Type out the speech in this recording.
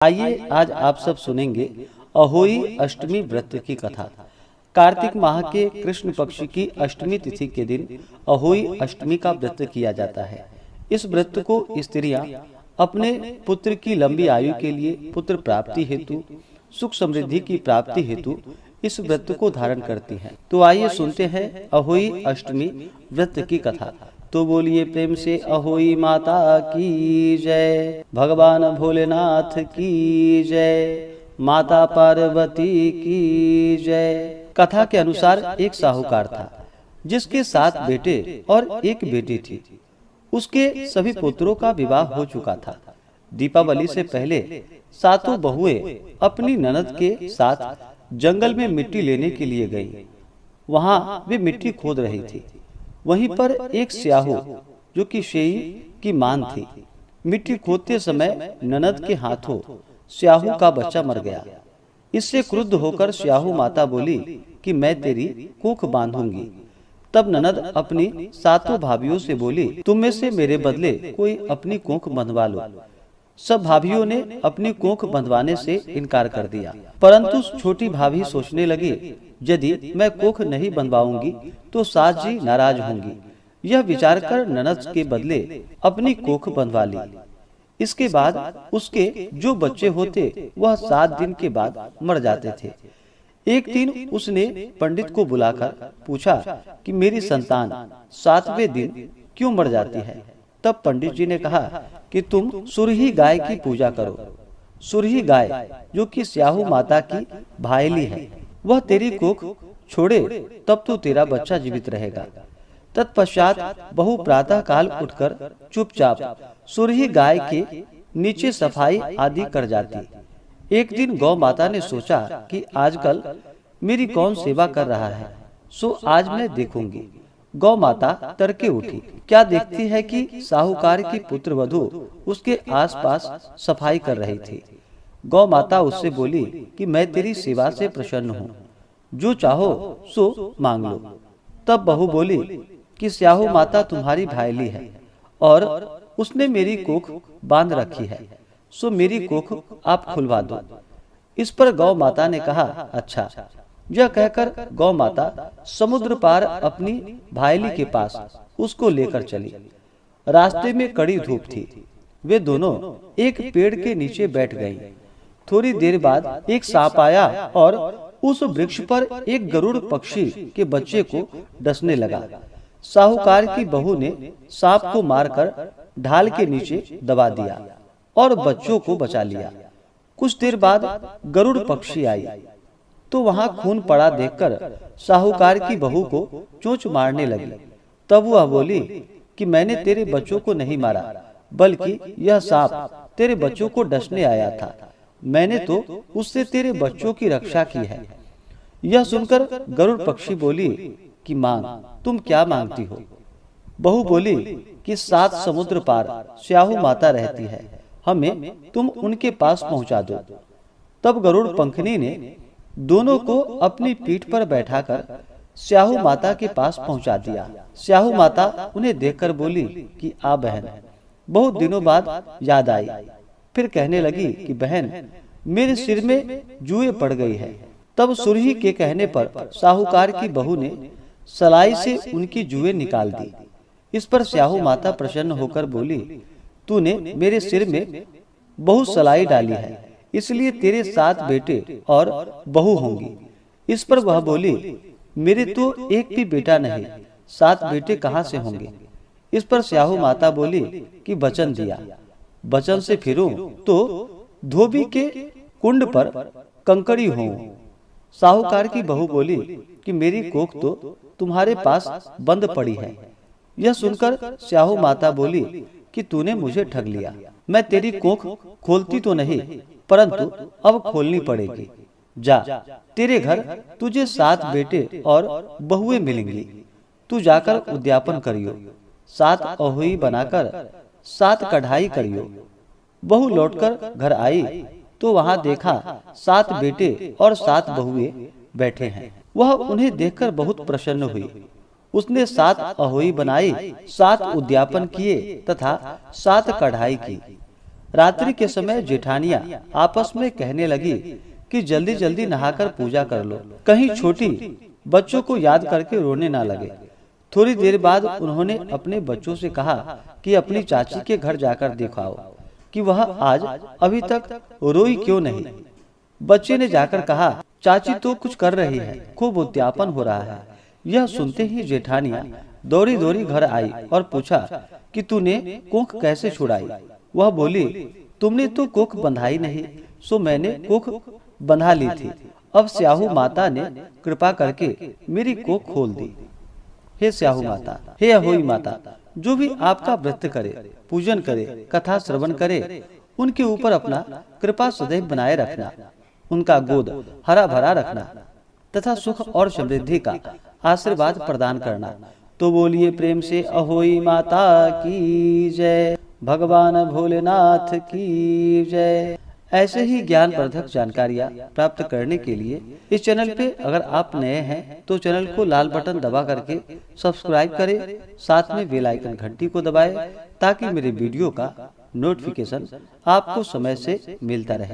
आइए आज आप सब सुनेंगे अहोई अष्टमी व्रत की कथा। कार्तिक माह के कृष्ण पक्ष की अष्टमी तिथि के दिन अहोई अष्टमी का व्रत किया जाता है। इस व्रत को स्त्रियां अपने पुत्र की लंबी आयु के लिए, पुत्र प्राप्ति हेतु, सुख समृद्धि की प्राप्ति हेतु इस व्रत को धारण करती हैं। तो आइए सुनते हैं अहोई अष्टमी व्रत की कथा। तो बोलिए प्रेम से अहोई माता की जय, भगवान भोलेनाथ की जय, माता पार्वती की जय। कथा के अनुसार एक साहूकार था जिसके 7 बेटे और एक बेटी थी। उसके सभी पुत्रों का विवाह हो चुका था। दीपावली से पहले 7 बहुएं अपनी ननद के साथ जंगल में मिट्टी लेने के लिए गईं। वहां वे मिट्टी खोद रही थी। वहीं पर एक स्याहू जो कि शेई की मान थी, मिट्टी खोदते समय ननद के हाथों स्याहू का बच्चा मर गया। इससे क्रुद्ध होकर स्याहू माता बोली कि मैं तेरी कोख बांधूंगी। तब ननद अपनी 7 भाभियों से बोली, तुम में से मेरे बदले कोई अपनी कोख बंधवा लो। सब भाभियों ने अपनी कोख बंधवाने से इनकार कर दिया, परंतु छोटी भाभी सोचने लगी, यदि मैं कोख नहीं बनवाऊंगी तो सास जी नाराज होंगी। यह विचार कर ननद के बदले अपनी कोख बनवा ली। इसके बाद उसके जो बच्चे होते वह 7 दिन के बाद मर जाते थे। एक दिन उसने पंडित को बुलाकर पूछा कि मेरी संतान 7वें दिन क्यों मर जाती है। तब पंडित जी ने कहा कि तुम सुरही गाय की पूजा करो। सुरही गाय जो कि स्याहू माता की भायली है, वह तेरी कोख छोड़े तब तो तेरा बच्चा जीवित रहेगा। तत्पश्चात बहू प्रातः काल उठकर चुपचाप सुरही गाय के नीचे सफाई आदि कर जाती। एक दिन गौ माता ने सोचा कि आजकल मेरी कौन सेवा कर रहा है, सो आज मैं देखूंगी। गौ माता तड़के उठी। क्या देखती है कि साहूकार की पुत्र वधू उसके आसपास सफाई कर रही थी। गौ माता उससे बोली कि मैं तेरी सेवा से प्रसन्न हूँ, जो चाहो सो मांग लो। तब बहू बोली कि स्याहू माता तुम्हारी भायली है और उसने मेरी कोख बांध रखी है, सो मेरी कोख आप खुलवा दो। इस पर गौ माता ने कहा, अच्छा। यह कहकर गौ माता समुद्र पार अपनी भायली के पास उसको लेकर चली। रास्ते में कड़ी धूप थी। वे दोनों एक पेड़ के नीचे बैठ गईं। थोड़ी देर बाद एक सांप आया और उस वृक्ष पर एक गरुड़ पक्षी के बच्चे को डसने लगा। साहूकार की बहू ने सांप को मारकर ढाल के नीचे दबा दिया और बच्चों को बचा लिया। कुछ देर बाद गरुड़ पक्षी आई तो वहां खून पड़ा देखकर साहूकार की बहू को चोंच मारने लगी। तब वह बोली कि मैंने तेरे बच्चों को नहीं मारा, बल्कि यह सांप तेरे बच्चों को डसने आया था। मैंने तो उससे तेरे बच्चों की रक्षा की है। यह सुनकर गरुड़ पक्षी बोली कि मांग, तुम क्या मांगती हो। बहू बोली कि 7 समुद्र पार स्याहू माता रहती है, हमें तुम उनके पास पहुंचा दो। तब गरुड़ पंखनी ने दोनों को अपनी पीठ पर बैठाकर स्याहू माता के पास पहुंचा दिया। स्याहू माता उन्हें देखकर बोली कि आ बहन, बहुत दिनों बाद याद आई। फिर कहने लगी कि बहन, मेरे सिर में जुएं पड़ गई है। तब सुरही के कहने पर साहूकार की बहू ने सलाई से उनकी जुएं निकाल दी। इस पर स्याहू माता प्रसन्न होकर बोली, तूने मेरे सिर में बहुत सलाई डाली है, इसलिए तेरे 7 बेटे और बहू होंगी। इस पर वह बोली, मेरे तो एक भी बेटा नहीं, 7 बेटे कहाँ से होंगे। इस पर स्याहू माता बोली कि वचन दिया, वचन से फिरूं तो धोबी के कुंड पर कंकड़ी हूँ। साहूकार की बहू बोली कि मेरी कोख तो तुम्हारे पास बंद पड़ी है। यह सुनकर स्याहू माता बोली कि तूने मुझे ठग लिया। मैं तेरी कोख खोलती तो नहीं, परंतु अब खोलनी पड़ेगी। जा, तेरे घर तुझे 7 बेटे और बहुएं मिलेंगी। तू जाकर उद्यापन करियो, 7 अहोई बनाकर 7 कढ़ाई करियो। बहू लौटकर घर आई तो वहां देखा 7 बेटे और 7 बहुएं बैठे हैं। वह उन्हें देखकर बहुत प्रसन्न हुई। उसने 7 अहोई बनाई, 7 उद्यापन किए तथा 7 कढ़ाई की। रात्रि के समय जेठानियां आपस में कहने लगी कि जल्दी जल्दी नहाकर पूजा कर लो, कहीं छोटी बच्चों को याद करके रोने ना लगे। थोड़ी देर बाद उन्होंने अपने बच्चों से कहा कि अपनी चाची के घर जाकर दिखाओ कि वह आज अभी तक रोई क्यों नहीं। बच्चे ने जाकर कहा, चाची तो कुछ कर रही है, खूब उद्यापन हो रहा है। यह सुनते ही जेठानियां दौड़ी दौड़ी घर आई और पूछा कि तूने कोख कैसे छुड़ाई। वह बोली, तुमने तो कोख बंधाई नहीं, सो मैंने कोख बंधा ली थी। अब स्याहू माता ने कृपा करके मेरी कोख खोल दी। हे स्याहू माता, हे अहोई माता, जो भी आपका व्रत करे, पूजन करे, कथा श्रवण करे, उनके ऊपर अपना कृपा सदैव बनाए रखना, उनका गोद हरा भरा रखना तथा सुख और समृद्धि का आशीर्वाद प्रदान करना। तो बोलिए प्रेम से अहोई माता की जय, भगवान भोलेनाथ की जय। ऐसे ही ज्ञानवर्धक जानकारियाँ प्राप्त करने के लिए इस चैनल पे अगर आप नए हैं तो चैनल को लाल बटन दबा करके सब्सक्राइब करें, साथ में बेल आइकन घंटी को दबाएं ताकि मेरे वीडियो का नोटिफिकेशन आपको समय से मिलता रहे।